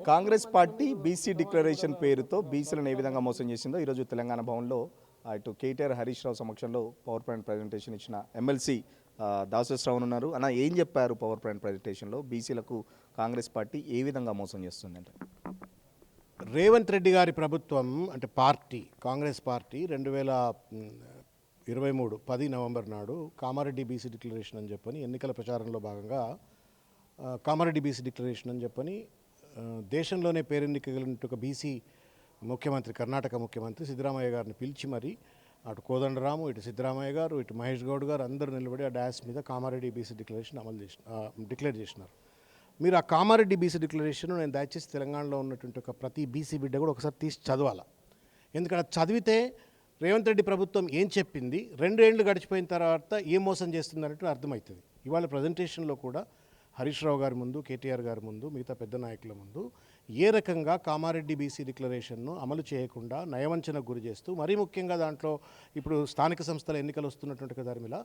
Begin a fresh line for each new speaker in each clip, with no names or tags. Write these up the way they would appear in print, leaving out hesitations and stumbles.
Congress party BC declaration పేరుతో బీసీలను ఏ విధంగా మోసం చేసిందో ఈరోజు తెలంగాణ భవన్లో ఇటు కేటీఆర్ హరీష్ రావు సమక్షంలో పవర్ పాయింట్ ప్రజెంటేషన్ ఇచ్చిన ఎమ్మెల్సీ దాసోశ్రావణ్ ఉన్నారు. అన్న ఏం చెప్పారు పవర్ పాయింట్ ప్రజెంటేషన్లో? బీసీలకు కాంగ్రెస్ పార్టీ ఏ విధంగా మోసం చేస్తుందంటే
రేవంత్ రెడ్డి గారి ప్రభుత్వం అంటే పార్టీ కాంగ్రెస్ పార్టీ 2023 10 నవంబర్ నాడు కామారెడ్డి బీసీ డిక్లరేషన్ అని చెప్పని ఎన్నికల ప్రచారంలో భాగంగా కామారెడ్డి బీసీ డిక్లరేషన్ అని చెప్పని దేశంలోనే పేరెన్నికగలిగినట్టు బీసీ ముఖ్యమంత్రి కర్ణాటక ముఖ్యమంత్రి సిద్ధరామయ్య గారిని పిలిచి మరి అటు కోదండరాము ఇటు సిద్ధరామయ్య గారు ఇటు మహేష్ గౌడ్ గారు అందరూ నిలబడి ఆ డాష్ మీద కామారెడ్డి బీసీ డిక్లరేషన్ డిక్లేర్ చేసినారు. మీరు ఆ కామారెడ్డి బీసీ డిక్లరేషన్ నేను దయచేసి తెలంగాణలో ఉన్నటువంటి ఒక ప్రతి బీసీ బిడ్డ కూడా ఒకసారి తీసి చదవాలి. ఎందుకంటే చదివితే రేవంత్ రెడ్డి ప్రభుత్వం ఏం చెప్పింది 2 ఏళ్ళు గడిచిపోయిన తర్వాత ఏం మోసం చేస్తుంది అన్నట్టు అర్థమవుతుంది. ఇవాళ ప్రజెంటేషన్లో కూడా హరీష్ రావు గారి ముందు, కేటీఆర్ గారి ముందు, మిగతా పెద్ద నాయకుల ముందు ఏ రకంగా కామారెడ్డి బీసీ డిక్లరేషన్ను అమలు చేయకుండా నయవంచనకు గురి చేస్తూ, మరీ ముఖ్యంగా దాంట్లో ఇప్పుడు స్థానిక సంస్థల ఎన్నికలు వస్తున్నటువంటి దాని మీద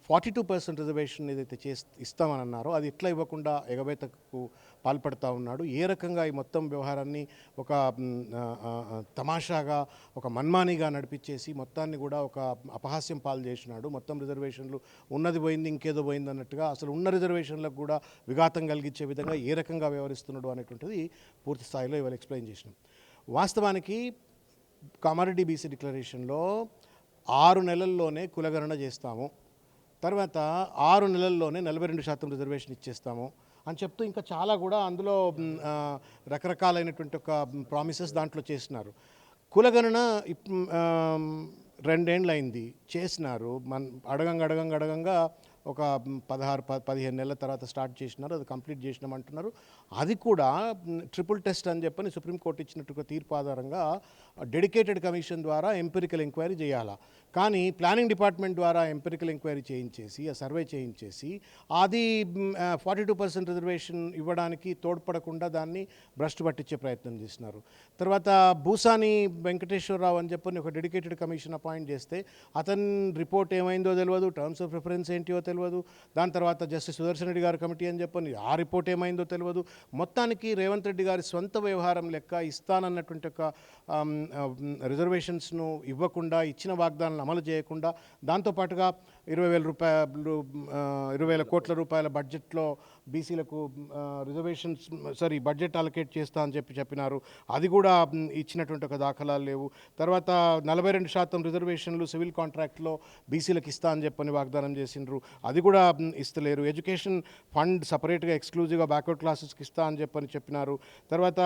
42% రిజర్వేషన్ ఏదైతే ఇస్తామని అన్నారో అది ఎట్లా ఇవ్వకుండా ఎగవేతకు పాల్పడుతూ ఉన్నాడు. ఏ రకంగా ఈ మొత్తం వ్యవహారాన్ని ఒక తమాషాగా ఒక మన్మానిగా నడిపించేసి మొత్తాన్ని కూడా ఒక అపహాస్యం పాలు చేసినాడు. మొత్తం రిజర్వేషన్లు ఉన్నది పోయింది ఇంకేదో పోయింది అన్నట్టుగా అసలు ఉన్న రిజర్వేషన్లకు కూడా విఘాతం కలిగించే విధంగా ఏ రకంగా వ్యవహరిస్తున్నాడు అనేటువంటిది పూర్తి స్థాయిలో ఇవాళ ఎక్స్ప్లెయిన్ చేసినాం. వాస్తవానికి కామారెడ్డి బీసీ డిక్లరేషన్లో 6 నెలల్లోనే కులగణన చేస్తాము, తర్వాత 6 నెలల్లోనే 42% రిజర్వేషన్ ఇచ్చేస్తాము అని చెప్తూ ఇంకా చాలా కూడా అందులో రకరకాలైనటువంటి ఒక ప్రామిసెస్ దాంట్లో చేసినారు. కులగణన 2 ఏళ్ళు అయింది చేసినారు. అడగంగా ఒక 16-15 నెలల తర్వాత స్టార్ట్ చేసినారు. అది కంప్లీట్ చేసినామంటున్నారు. అది కూడా ట్రిపుల్ టెస్ట్ అని చెప్పని సుప్రీంకోర్టు ఇచ్చినట్టుగా తీర్పు ఆధారంగా డెడికేటెడ్ కమిషన్ ద్వారా ఎంపిరికల్ ఎంక్వైరీ చేయాలా. కానీ ప్లానింగ్ డిపార్ట్మెంట్ ద్వారా ఎంపిరికల్ ఎంక్వైరీ చేయించేసి ఆ సర్వే చేయించేసి అది 42% రిజర్వేషన్ ఇవ్వడానికి తోడ్పడకుండా దాన్ని భ్రష్టు పట్టించే ప్రయత్నం చేసినారు. తర్వాత భూసాని వెంకటేశ్వరరావు అని చెప్పని ఒక డెడికేటెడ్ కమిషన్ అపాయింట్ చేస్తే అతని రిపోర్ట్ ఏమైందో తెలియదు, టర్మ్స్ ఆఫ్ రిఫరెన్స్ ఏంటియో తెలియదు. దాని తర్వాత జస్టిస్ సుదర్శన్ రెడ్డి గారి కమిటీ అని చెప్పని ఆ రిపోర్ట్ ఏమైందో తెలియదు. మొత్తానికి రేవంత్ రెడ్డి గారి స్వంత వ్యవహారం లెక్క ఇస్తానన్నటువంటి ఒక రిజర్వేషన్స్ను ఇవ్వకుండా, ఇచ్చిన వాగ్దానాలను అమలు చేయకుండా, దాంతోపాటుగా 20,000 కోట్ల రూపాయల బడ్జెట్లో బీసీలకు రిజర్వేషన్స్ బడ్జెట్ అలొకేట్ చేస్తా అని చెప్పినారు. అది కూడా ఇచ్చినటువంటి ఒక దాఖలాలు లేవు. తర్వాత 42% రిజర్వేషన్లు సివిల్ కాంట్రాక్ట్లో బీసీలకు ఇస్తా అని చెప్పని వాగ్దానం చేసిండ్రు, అది కూడా ఇస్తలేరు. ఎడ్యుకేషన్ ఫండ్ సపరేట్గా ఎక్స్క్లూజివ్గా బ్యాక్వర్డ్ క్లాసెస్కి ఇస్తా అని చెప్పినారు. తర్వాత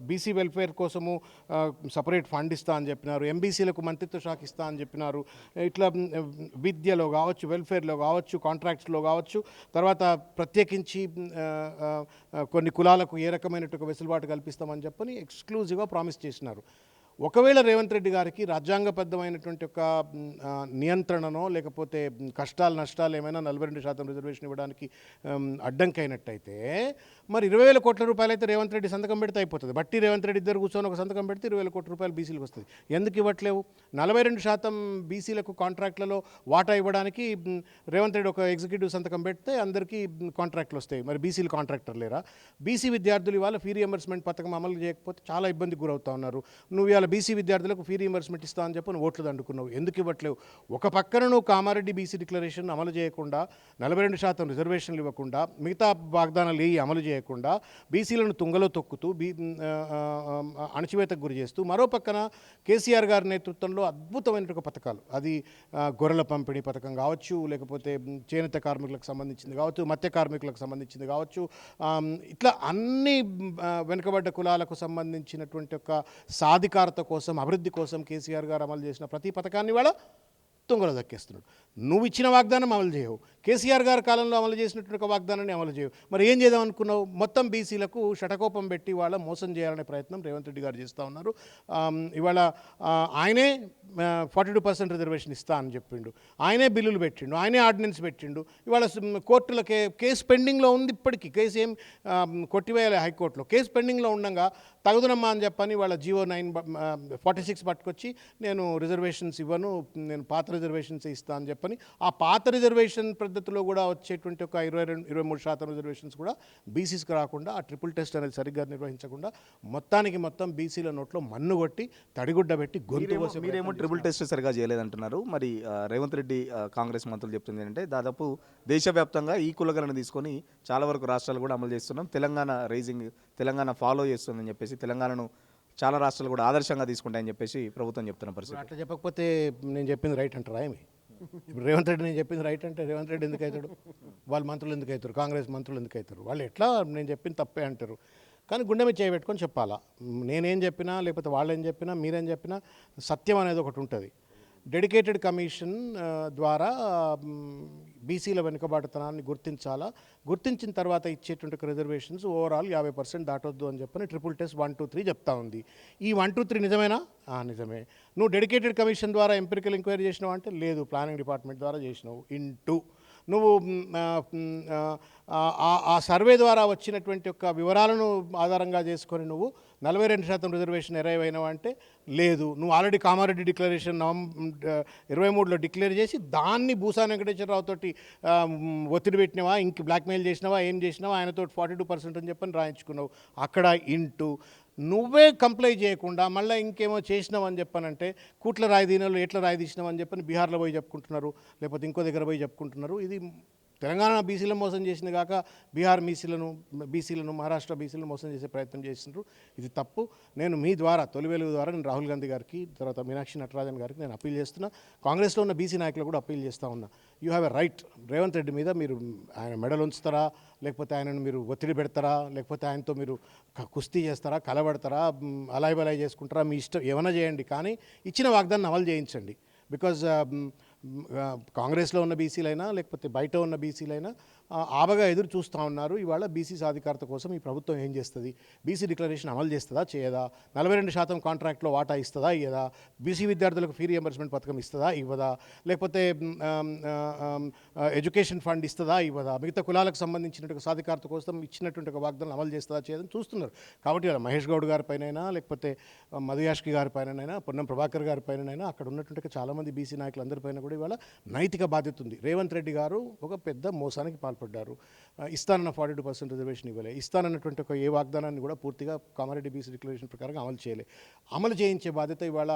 బీసీ వెల్ఫేర్ కోసము సపరేట్ ఫండ్ ఇస్తా అని చెప్పినారు. ఎంబీసీలకు మంత్రిత్వ శాఖ ఇస్తా అని చెప్పినారు. ఇట్లా విద్యలో కావచ్చు, వెల్ఫేర్లో కావచ్చు, కాంట్రాక్ట్స్లో కావచ్చు, తర్వాత ప్రత్యేకించి కొన్ని కులాలకు ఏ రకమైనటువంటి వెసులుబాటు కల్పిస్తామని చెప్పని ఎక్స్క్లూజివ్గా ప్రామిస్ చేసినారు. ఒకవేళ రేవంత్ రెడ్డి గారికి రాజ్యాంగబద్ధమైనటువంటి ఒక నియంత్రణనో లేకపోతే కష్టాలు నష్టాలు ఏమైనా 42% రిజర్వేషన్ ఇవ్వడానికి అడ్డంకైనట్టయితే మరి 20,000 కోట్ల రూపాయలు అయితే రేవంత్ రెడ్డి సంతకం పెడితే అయిపోతుంది. బట్టి రేవంత్ రెడ్డి ఇద్దరు కూర్చొని ఒక సంతకం పెడితే 20,000 కోట్ల రూపాయలు బీసీలకు వస్తుంది. ఎందుకు ఇవ్వట్లేవు? 42% బీసీలకు కాంట్రాక్ట్లలో వాటా ఇవ్వడానికి రేవంత్ రెడ్డి ఒక ఎగ్జిక్యూటివ్ సంతకం పెడితే అందరికీ కాంట్రాక్ట్లు వస్తాయి. మరి బీసీలు కాంట్రాక్టర్ లేరా? బీసీ విద్యార్థులు ఇవాళ ఫీ రియంబర్స్మెంట్ పథకం అమలు చేయకపోతే చాలా ఇబ్బందికి గురవుతా ఉన్నారు. నువ్వు ఇవాళ బీసీ విద్యార్థులకు ఫీ రియంబర్స్మెంట్ ఇస్తా అని చెప్పి ఓట్లు దండుకున్నావు. ఎందుకు ఇవ్వట్లేవు? ఒక పక్కన నువ్వు కామారెడ్డి బీసీ డిక్లరేషన్ అమలు చేయకుండా, 42% రిజర్వేషన్లు ఇవ్వకుండా, మిగతా వాగ్దానాలు అమలు చేయకుండా బీసీలను తుంగలో తొక్కుతూ అణచివేతకు గురి చేస్తూ, మరో పక్కన కేసీఆర్ గారి నేతృత్వంలో అద్భుతమైన పథకాలు, అది గొర్రెల పంపిణీ పథకం కావచ్చు, లేకపోతే చేనేత కార్మికులకు సంబంధించింది కావచ్చు, మత్స్య కార్మికులకు సంబంధించింది కావచ్చు, ఇట్లా అన్ని వెనుకబడ్డ కులాలకు సంబంధించినటువంటి ఒక సాధికారత కోసం, అభివృద్ధి కోసం కేసీఆర్ గారు అమలు చేసిన ప్రతి పథకాన్ని వాళ్ళ తుంగలో దక్కేస్తున్నాడు. నువ్వు ఇచ్చిన వాగ్దానం అమలు చేయవు. కేసీఆర్ గారి కాలంలో అమలు చేసినటువంటి ఒక వాగ్దానాన్ని అమలు చేయవు. మరి ఏం చేద్దాం అనుకున్నావు? మొత్తం బీసీలకు షటకోపం పెట్టి వాళ్ళ మోసం చేయాలనే ప్రయత్నం రేవంత్ రెడ్డి గారు చేస్తూ ఉన్నారు. ఇవాళ ఆయనే 42% రిజర్వేషన్ ఇస్తా అని చెప్పిండు, ఆయనే బిల్లులు పెట్టిండు, ఆయనే ఆర్డినెన్స్ పెట్టిండు. ఇవాళ కోర్టుల కేసు పెండింగ్లో ఉంది. ఇప్పటికీ కేసు ఏం కొట్టివేయాలి హైకోర్టులో. కేసు పెండింగ్లో ఉండగా తగుదనమ్మా అని చెప్పని వాళ్ళ జీవో 946 పట్టుకొచ్చి నేను రిజర్వేషన్స్ ఇవ్వను, నేను పాత రిజర్వేషన్స్ ఇస్తా అని చెప్పని చెప్పని ఆ పాత రిజర్వేషన్ పద్ధతిలో కూడా వచ్చేటువంటి ఒక 22-23% రిజర్వేషన్స్ కూడా బీసీస్కి రాకుండా ఆ ట్రిపుల్ టెస్ట్ అనేది సరిగ్గా నిర్వహించకుండా మొత్తం బీసీల నోట్లో మన్ను కొట్టి తడిగుడ్డ పెట్టి గొంతు కోసే
మీరేమో ట్రిపుల్ టెస్ట్ సరిగా చేయలేదంటున్నారు. మరి రేవంత్ రెడ్డి కాంగ్రెస్ మంత్రులు చెప్తుంది ఏంటంటే దాదాపు దేశవ్యాప్తంగా ఈ కులగలను తీసుకొని చాలా వరకు రాష్ట్రాలు కూడా అమలు చేస్తున్నాం. తెలంగాణ ఫాలో చేస్తుందని చెప్పేసి తెలంగాణను చాలా రాష్ట్రాలు కూడా ఆదర్శంగా తీసుకుంటాయని చెప్పేసి ప్రభుత్వం చెప్తున్న పరిస్థితి.
అట్లా చెప్పకపోతే నేను చెప్పింది రైట్ అంటారా ఏమి? ఇప్పుడు రేవంత్ రెడ్డి నేను చెప్పింది రైట్ అంటే రేవంత్ రెడ్డి ఎందుకు అవుతాడు? వాళ్ళు మంత్రులు ఎందుకు అవుతారు? కాంగ్రెస్ మంత్రులు ఎందుకు అవుతారు? వాళ్ళు ఎట్లా నేను చెప్పింది తప్పే అంటారు. కానీ గుండె మీద చేయబెట్టుకొని చెప్పాలా. నేనేం చెప్పినా లేకపోతే వాళ్ళు ఏం చెప్పినా మీరేం చెప్పినా సత్యం అనేది ఒకటి ఉంటుంది. డెడికేటెడ్ కమిషన్ ద్వారా బీసీల వెనుకబాటుతనాన్ని గుర్తించాలా. గుర్తించిన తర్వాత ఇచ్చేటువంటి రిజర్వేషన్స్ ఓవరాల్ 50% దాటొద్దు అని చెప్పని ట్రిపుల్ టెస్ట్ 1, 2, 3 చెప్తా ఉంది. ఈ 1, 2, 3 నిజమేనా? నిజమే. నువ్వు డెడికేటెడ్ కమిషన్ ద్వారా ఎంపిరికల్ ఎంక్వైరీ చేసినావు అంటే లేదు, ప్లానింగ్ డిపార్ట్మెంట్ ద్వారా చేసినావు. నువ్వు ఆ సర్వే ద్వారా వచ్చినటువంటి యొక్క వివరాలను ఆధారంగా చేసుకొని నువ్వు 42% రిజర్వేషన్ ఎరైవ్ అయినావు అంటే లేదు, నువ్వు ఆల్రెడీ కామారెడ్డి డిక్లరేషన్ 23లో డిక్లేర్ చేసి దాన్ని భూసాని వెంకటేశ్వరరావు తోటి ఒత్తిడి పెట్టినావా, ఇంక బ్లాక్మెయిల్ చేసినావా, ఏం చేసినావా, ఆయనతో 42% అని చెప్పని రాయించుకున్నావు. అక్కడ నువ్వే కంప్లై చేయకుండా మళ్ళీ ఇంకేమో చేసినావు అని చెప్పానంటే కూట్ల రాయిదీనలు ఎట్లా రాయి తీసినావు అని చెప్పని బీహార్లో పోయి చెప్పుకుంటున్నారు, లేకపోతే ఇంకో దగ్గర పోయి చెప్పుకుంటున్నారు. ఇది తెలంగాణ బీసీలను మోసం చేసింది కాక బీహార్ బీసీలను మహారాష్ట్ర బీసీలను మోసం చేసే ప్రయత్నం చేస్తున్నారు. ఇది తప్పు. నేను మీ ద్వారా తొలి వెలుగు ద్వారా నేను రాహుల్ గాంధీ గారికి, తర్వాత మీనాక్షి నటరాజన్ గారికి నేను అప్పీల్ చేస్తున్నా. కాంగ్రెస్లో ఉన్న బీసీ నాయకులు కూడా అప్పీల్ చేస్తూ ఉన్నా. You have a right. Revanth Reddy మీద మీరు ఆయన మెడలు ఉంచుతారా, లేకపోతే ఆయనను మీరు ఒత్తిడి పెడతారా, లేకపోతే ఆయనతో మీరు కుస్తీ చేస్తారా, కలబడతారా, అలాయ్ బలాయ్ చేసుకుంటారా, మీ ఇష్టం ఏమైనా చేయండి. కానీ ఇచ్చిన వాగ్దాన్ని అమలు చేయించండి. బికాజ్ కాంగ్రెస్లో ఉన్న బీసీలైనా లేకపోతే బయట ఉన్న బీసీలైనా ఆబగా ఎదురు చూస్తూ ఉన్నారు. ఇవాళ బీసీ సాధికారత కోసం ఈ ప్రభుత్వం ఏం చేస్తుంది? బీసీ డిక్లరేషన్ అమలు చేస్తుందా చేయదా? 42% కాంట్రాక్ట్లో వాటా ఇస్తుందా ఇవ్వదా? బీసీ విద్యార్థులకు ఫీ రియంబర్స్మెంట్ పథకం ఇస్తుందా ఇవ్వదా? లేకపోతే ఎడ్యుకేషన్ ఫండ్ ఇస్తుందా ఇవ్వదా? మిగతా కులాలకు సంబంధించినటువంటి సాధికారత కోసం ఇచ్చినటువంటి ఒక వాగ్దానం అమలు చేస్తుందా చేయదని చూస్తున్నారు. కాబట్టి ఇలా మహేష్ గౌడ్ గారి పైనైనా లేకపోతే మధుయాష్కి గారి పైనైనా పొన్నం ప్రభాకర్ గారి పైనైనా అక్కడ ఉన్నటువంటి చాలామంది బీసీ నాయకులందరిపైన కూడా ఇవాళ నైతిక బాధ్యత ఉంది. రేవంత్ రెడ్డి గారు ఒక పెద్ద మోసానికి పాల్పడ్డారు. ఇస్తానన్న 42% రిజర్వేషన్ ఇవ్వలే. ఇస్తానన్నటువంటి ఒక ఏ వాగ్దానాన్ని కూడా పూర్తిగా కామారెడ్డి బీసీ డిక్లరేషన్ ప్రకారం అమలు చేయించే బాధ్యత ఇవాళ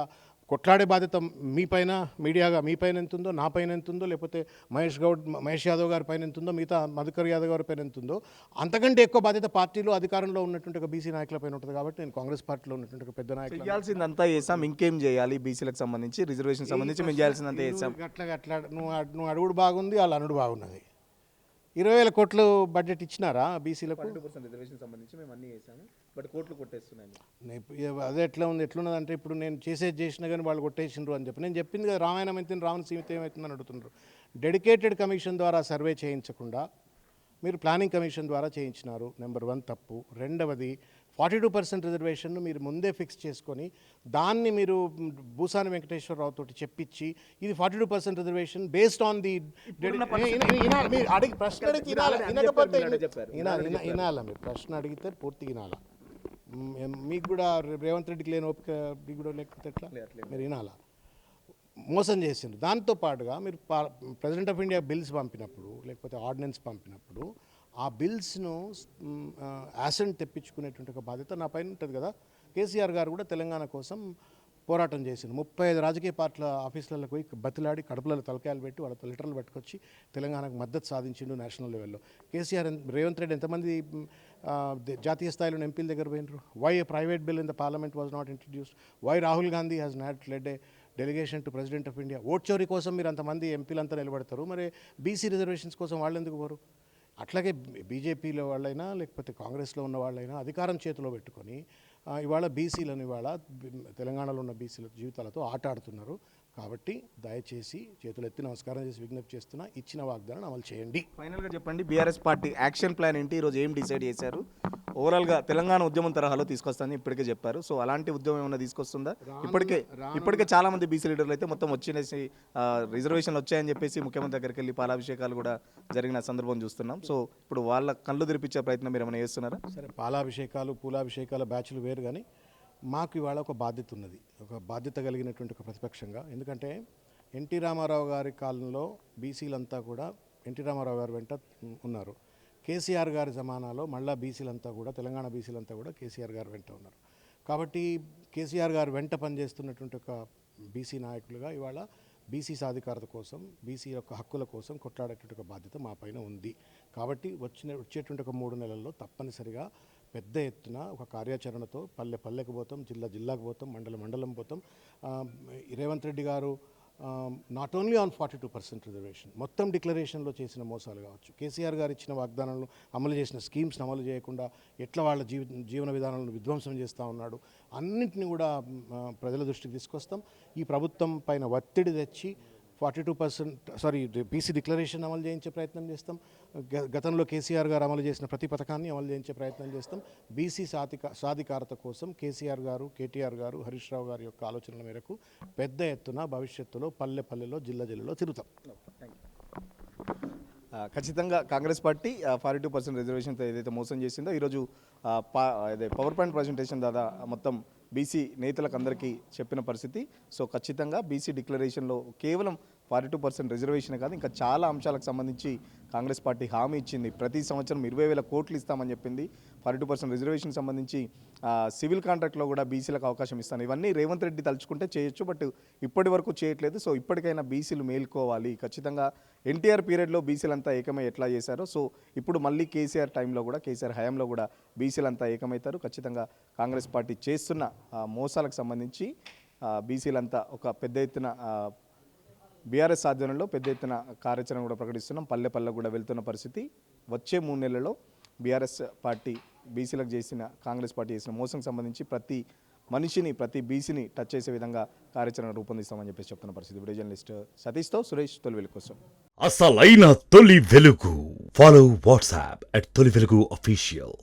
కొట్లాడే బాధ్యత మీపైన, మీడియాగా మీపైన ఎంత ఉందో, నా పైన ఎంత ఉందో, లేకపోతే మహేష్ యాదవ్ గారి పైన ఎంత ఉందో, మిగతా మధుకర్ యాదవ్ గారి పైన ఎంత ఉందో, అంతకంటే ఎక్కువ బాధ్యత పార్టీలో అధికారంలో ఉన్నటువంటి ఒక బీసీ నాయకుల పైన ఉంటుంది. కాబట్టి నేను కాంగ్రెస్ పార్టీలో ఉన్నటువంటి ఒక పెద్ద నాయకులు
చేయాల్సిందంతా చేసాం, ఇంకేం చేయాలి? బీసీలకు సంబంధించి రిజర్వేషన్ సంబంధించి మేము చేయాల్సిందంతా చేసాం.
అట్లా నువ్వు అడుగుడు బాగుంది, వాళ్ళు అనుడు బాగున్నది. 20,000 కోట్లు బడ్జెట్ ఇచ్చినారా బీసీలకు?
రిజర్వేషన్ సంబంధించి మేము అన్ని చేసాము, బట్ కోట్లు కొట్టేస్తున్నాయి.
అదే ఎట్లున్నది అంటే ఇప్పుడు నేను చేసినా కానీ వాళ్ళు కొట్టేసిండ్రు అని చెప్పి నేను చెప్పింది కదా, రామాయణం అయితే రావణ సీమిత ఏమవుతుందని అడుగుతున్నారు. డెడికేటెడ్ కమిషన్ ద్వారా సర్వే చేయించకుండా మీరు ప్లానింగ్ కమిషన్ ద్వారా చేయించినారు. నెంబర్ 1 తప్పు. రెండవది 42% రిజర్వేషన్ను మీరు ముందే ఫిక్స్ చేసుకొని దాన్ని మీరు భూసాని వెంకటేశ్వరరావు తోటి చెప్పించి ఇది 42% రిజర్వేషన్ బేస్డ్ ఆన్ ది ప్రశ్న అడిగితే పూర్తిగా వినాలా. మీకు కూడా రేవంత్ రెడ్డికి లేని ఓపిక మీకు కూడా లేకపోతే ఎట్లా? మీరు వినాలా. మోసం చేసిండ్రు. దాంతోపాటుగా మీరు ప్రెసిడెంట్ ఆఫ్ ఇండియా బిల్స్ పంపినప్పుడు లేకపోతే ఆర్డినెన్స్ పంపినప్పుడు ఆ బిల్స్ను యాసెంట్ తెప్పించుకునేటువంటి ఒక బాధ్యత నా పైన ఉంటుంది కదా. కేసీఆర్ గారు కూడా తెలంగాణ కోసం పోరాటం చేసిండు. 35 రాజకీయ పార్టీల ఆఫీసులకు పోయి బతిలాడి కడుపులలో తలకాయలు పెట్టి వాళ్ళతో లెటర్లు పట్టుకొచ్చి తెలంగాణకు మద్దతు సాధించిండు నేషనల్ లెవెల్లో. రేవంత్ రెడ్డి ఎంతమంది జాతీయ స్థాయిలో ఎంపీల దగ్గర పోయినరు? Why a private bill in the parliament was not introduced? Why Rahul Gandhi has not led a delegation to president of India? Vote చోరీ కోసం మీరు అంతమంది ఎంపీలంతా నిలబడతారు, మరి బీసీ రిజర్వేషన్స్ కోసం వాళ్ళు ఎందుకు పోరు? అట్లాగే బీజేపీలో వాళ్ళైనా లేకపోతే కాంగ్రెస్లో ఉన్న వాళ్ళైనా అధికారం చేతిలో పెట్టుకొని ఇవాళ బీసీలను తెలంగాణలో ఉన్న బీసీల జీవితాలతో ఆట ఆడుతున్నారు. కాబట్టి దయచేసి చేతులెత్తి నమస్కారం చేసి విజ్ఞప్తి చేస్తున్నా, ఇచ్చిన వాగ్దానం అమలు చేయండి.
ఫైనల్గా చెప్పండి, బీఆర్ఎస్ పార్టీ యాక్షన్ ప్లాన్ ఏంటి? ఈరోజు ఏం డిసైడ్ చేశారు? ఓవరాల్గా తెలంగాణ ఉద్యమం తరహాలో తీసుకొస్తానని ఇప్పటికే చెప్పారు. సో అలాంటి ఉద్యమం ఏమైనా తీసుకొస్తుందా? ఇప్పటికే చాలా మంది బీసీ లీడర్లు అయితే మొత్తం వచ్చేసి రిజర్వేషన్లు వచ్చాయని చెప్పేసి ముఖ్యమంత్రి దగ్గరికి వెళ్ళి పాలాభిషేకాలు కూడా జరిగిన సందర్భం చూస్తున్నాం. సో ఇప్పుడు వాళ్ళ కళ్ళు తెరిపించే ప్రయత్నం మీరు ఏమైనా చేస్తున్నారా?
సరే, పాలాభిషేకాలు పూలాభిషేకాల బ్యాచ్లు వేరు, కానీ మాకు ఇవాళ ఒక బాధ్యత ఉన్నది, ఒక బాధ్యత కలిగినటువంటి ఒక ప్రతిపక్షంగా. ఎందుకంటే ఎన్టీ రామారావు గారి కాలంలో బీసీలంతా కూడా ఎన్టీ రామారావు గారు వెంట ఉన్నారు. కేసీఆర్ గారి జమానాలో మళ్ళా బీసీలంతా కూడా తెలంగాణ బీసీలంతా కూడా కేసీఆర్ గారు వెంట ఉన్నారు. కాబట్టి కేసీఆర్ గారు వెంట పనిచేస్తున్నటువంటి ఒక బీసీ నాయకులుగా ఇవాళ బీసీ సాధికారత కోసం బీసీ యొక్క హక్కుల కోసం కొట్లాడేటువంటి ఒక బాధ్యత మా పైన ఉంది. కాబట్టి వచ్చేటువంటి ఒక 3 నెలల్లో తప్పనిసరిగా పెద్ద ఎత్తున ఒక కార్యాచరణతో పల్లెకు పోతాం, జిల్లాకు పోతాం, మండలం పోతాం. రేవంత్ రెడ్డి గారు నాట్ ఓన్లీ ఆన్ 42% రిజర్వేషన్, మొత్తం డిక్లరేషన్లో చేసిన మోసాలు కావచ్చు, కేసీఆర్ గారు ఇచ్చిన వాగ్దానాలను అమలు చేసిన స్కీమ్స్ని అమలు చేయకుండా ఎట్లా వాళ్ళ జీవన విధానాలను విధ్వంసం చేస్తూ ఉన్నాడు, అన్నింటినీ కూడా ప్రజల దృష్టికి తీసుకొస్తాం. ఈ ప్రభుత్వం పైన ఒత్తిడి తెచ్చి 42% బీసీ డిక్లరేషన్ అమలు చేయించే ప్రయత్నం చేస్తాం. గతంలో కేసీఆర్ గారు అమలు చేసిన ప్రతి పథకాన్ని అమలు చేయించే ప్రయత్నం చేస్తాం. బీసీ సాధికారత కోసం కేసీఆర్ గారు, కేటీఆర్ గారు, హరీష్ రావు గారి యొక్క ఆలోచనల మేరకు పెద్ద ఎత్తున భవిష్యత్తులో పల్లెలో జిల్లాలో తిరుగుతాం.
ఖచ్చితంగా కాంగ్రెస్ పార్టీ 42% రిజర్వేషన్తో ఏదైతే మోసం చేసిందో ఈరోజు అదే పవర్ పాయింట్ ప్రజెంటేషన్ దాదా మొత్తం బీసీ నేతలకు అందరికీ చెప్పిన పరిస్థితి. సో ఖచ్చితంగా బీసీ డిక్లరేషన్లో కేవలం 42% రిజర్వేషన్ కాదు, ఇంకా చాలా అంశాలకు సంబంధించి కాంగ్రెస్ పార్టీ హామీ ఇచ్చింది. ప్రతి సంవత్సరం 20,000 కోట్లు ఇస్తామని చెప్పింది. 42% రిజర్వేషన్ సంబంధించి సివిల్ కాంట్రాక్ట్లో కూడా బీసీలకు అవకాశం ఇస్తాను. ఇవన్నీ రేవంత్ రెడ్డి తలుచుకుంటే చేయొచ్చు, బట్ ఇప్పటి వరకు చేయట్లేదు. సో ఇప్పటికైనా బీసీలు మేల్కోవాలి. ఖచ్చితంగా ఎన్టీఆర్ పీరియడ్లో బీసీలంతా ఏకమై ఎట్లా చేశారో, సో ఇప్పుడు మళ్ళీ కేసీఆర్ టైంలో కూడా, కేసీఆర్ హయాంలో కూడా బీసీలంతా ఏకమవుతారు. ఖచ్చితంగా కాంగ్రెస్ పార్టీ చేస్తున్న మోసాలకు సంబంధించి బీసీలంతా ఒక పెద్ద ఎత్తున బీఆర్ఎస్ ఆధ్వర్యంలో పెద్ద ఎత్తున కార్యాచరణ కూడా ప్రకటిస్తున్నాం. పల్లె కూడా వెళ్తున్న పరిస్థితి. వచ్చే 3 నెలల్లో బీఆర్ఎస్ పార్టీ బీసీలకు చేసిన, కాంగ్రెస్ పార్టీ చేసిన మోసం సంబంధించి ప్రతి మనిషిని, ప్రతి బీసీని టచ్ చేసే విధంగా కార్యాచరణ రూపొందిస్తామని చెప్పేసి చెప్తున్న పరిస్థితి. వీడియో జర్నలిస్ట్ సతీష్తో సురేష్, తొలి వెలుగు కోసం.
అసలైన తొలి వెలుగు. ఫాలో వాట్సాప్ @తొలి వెలుగు అఫీషియల్.